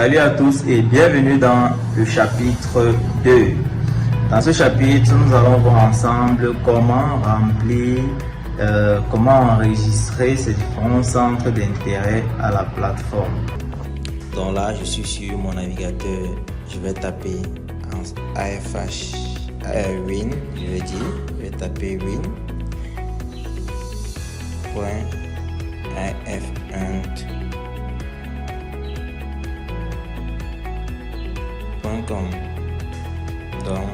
Salut à tous et bienvenue dans le chapitre 2. Dans ce chapitre, nous allons voir ensemble comment remplir, comment enregistrer ces différents centres d'intérêt à la plateforme. Donc là, je suis sur mon navigateur, je vais taper AFH Win, je vais taper win.af1.com. Donc,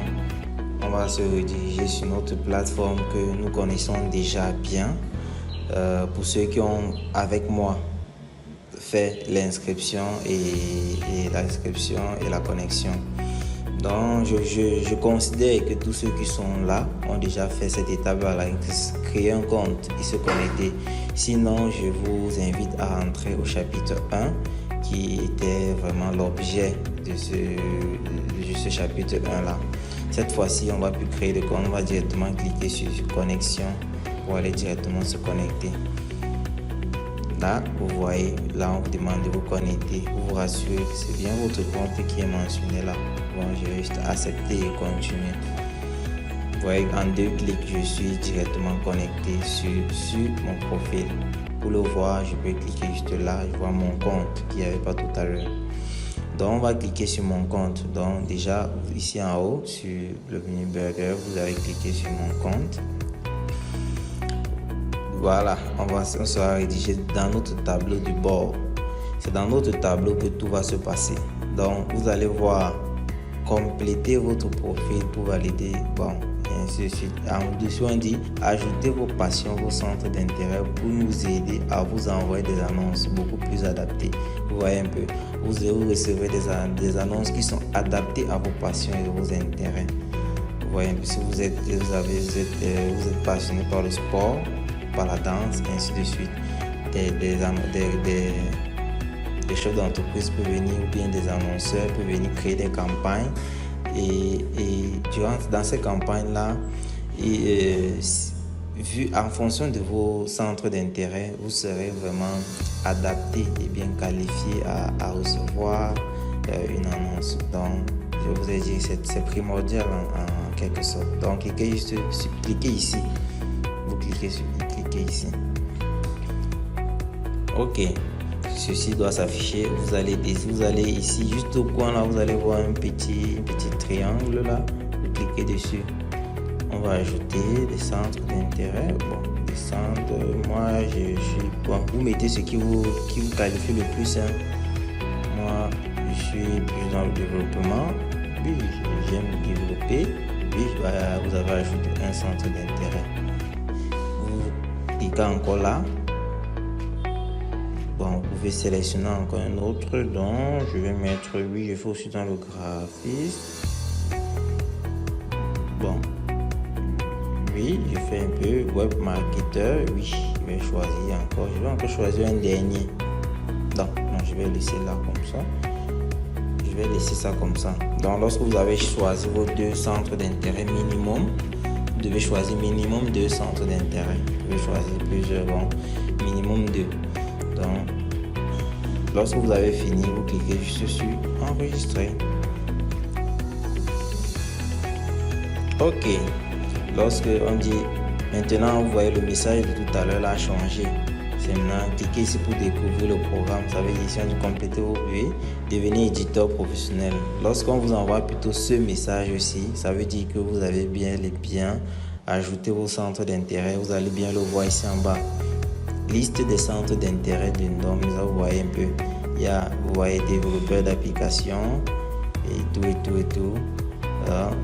on va se rediriger sur notre plateforme que nous connaissons déjà bien. Pour ceux qui ont avec moi fait l'inscription et la connexion. Donc, je considère que tous ceux qui sont là ont déjà fait cette étape-là, créer un compte et se connecter. Sinon, je vous invite à rentrer au chapitre 1 qui était vraiment l'objet de ce chapitre 1-là. Cette fois-ci, on va plus créer le compte, on va directement cliquer sur connexion pour aller directement se connecter. Là, vous voyez, là on vous demande de vous connecter. Vous vous rassurez que c'est bien votre compte qui est mentionné là. Bon, je vais juste accepter et continuer. Vous voyez, en 2 clics, je suis directement connecté sur mon profil. Pour le voir, je peux cliquer juste là. Je vois mon compte qu'il n'y avait pas tout à l'heure. Donc, on va cliquer sur mon compte. Donc, déjà, ici en haut, sur le menu burger, vous avez cliqué sur mon compte. Voilà, on sera rédigé dans notre tableau de bord. C'est dans notre tableau que tout va se passer. Donc, vous allez voir compléter votre profil pour valider. Bon, et ainsi de suite. En dessous, on dit ajouter vos passions, vos centres d'intérêt pour nous aider à vous envoyer des annonces beaucoup plus adaptées. Vous voyez un peu, vous recevrez des annonces qui sont adaptées à vos passions et vos intérêts. Vous voyez un peu, si vous êtes passionné par le sport, par la danse, ainsi de suite. Des chefs d'entreprise peuvent venir ou bien des annonceurs peuvent venir créer des campagnes et dans ces campagnes-là, vu en fonction de vos centres d'intérêt, vous serez vraiment adapté et bien qualifié à recevoir une annonce. Donc, je vous ai dit que c'est primordial en quelque sorte. Donc, cliquez ici. Vous cliquez ici. Ok, ceci doit s'afficher. Vous allez ici, juste au coin là, vous allez voir un petit triangle là. Vous cliquez dessus. On va ajouter des centres d'intérêt. Bon, des centres. Moi, je suis. Bon, vous mettez ce qui vous qualifie le plus. Hein. Moi, je suis plus dans le développement. Oui, j'aime développer. Oui, vous avez ajouté un centre d'intérêt. Cliquez encore là. Bon, vous pouvez sélectionner encore un autre. Donc, je vais mettre oui, je fais aussi dans le graphisme. Bon, oui, je fais un peu web marketer. Oui, je vais choisir encore. Je vais encore choisir un dernier. Non, je vais laisser là comme ça. Je vais laisser ça comme ça. Donc, lorsque vous avez choisi vos 2 centres d'intérêt minimum, vous devez choisir minimum 2 centres d'intérêt. Vous pouvez choisir plusieurs, bon, minimum 2. Donc, lorsque vous avez fini, vous cliquez juste sur enregistrer. Ok. Lorsque on dit maintenant, vous voyez le message de tout à l'heure là a changé. C'est maintenant, cliquez ici pour découvrir le programme. Ça veut dire si on dit compléter vos buts, devenir éditeur professionnel. Lorsqu'on vous envoie plutôt ce message aussi, ça veut dire que vous avez bien ajouté vos centres d'intérêt. Vous allez bien le voir ici en bas. Liste des centres d'intérêt de Ndom. Vous voyez un peu. Vous voyez développeur d'applications et tout.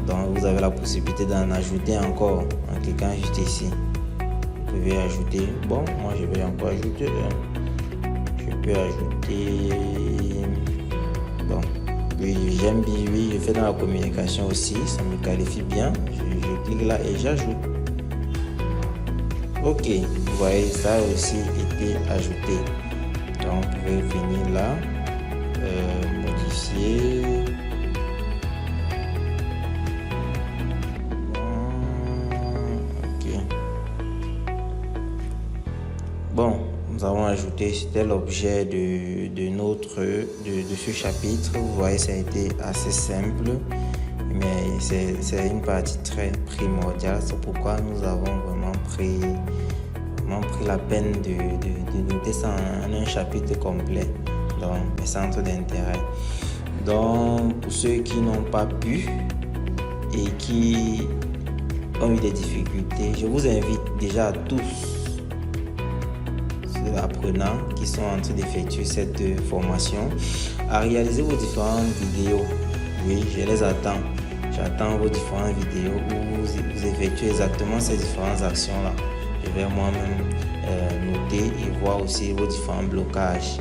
Donc vous avez la possibilité d'en ajouter encore en cliquant juste ici. Vous pouvez ajouter. Bon, moi je vais encore ajouter. Je peux ajouter. Bon, oui, j'aime bien. Oui, je fais dans la communication aussi. Ça me qualifie bien. Je clique là et j'ajoute. Ok, vous voyez, ça a aussi été ajouté. Donc, vous pouvez venir là, modifier. Ok. Bon, nous avons ajouté. C'était l'objet de ce chapitre. Vous voyez, ça a été assez simple, mais c'est une partie très primordiale. C'est pourquoi nous avons vraiment pris la peine de noter ça en un chapitre complet, donc les centres d'intérêt. Donc, pour ceux qui n'ont pas pu et qui ont eu des difficultés, je vous invite déjà à tous ceux apprenants qui sont en train d'effectuer cette formation à réaliser vos différentes vidéos. Oui, je les attends. J'attends vos différentes vidéos où vous effectuez exactement ces différentes actions-là. Je vais moi-même noter et voir aussi vos différents blocages.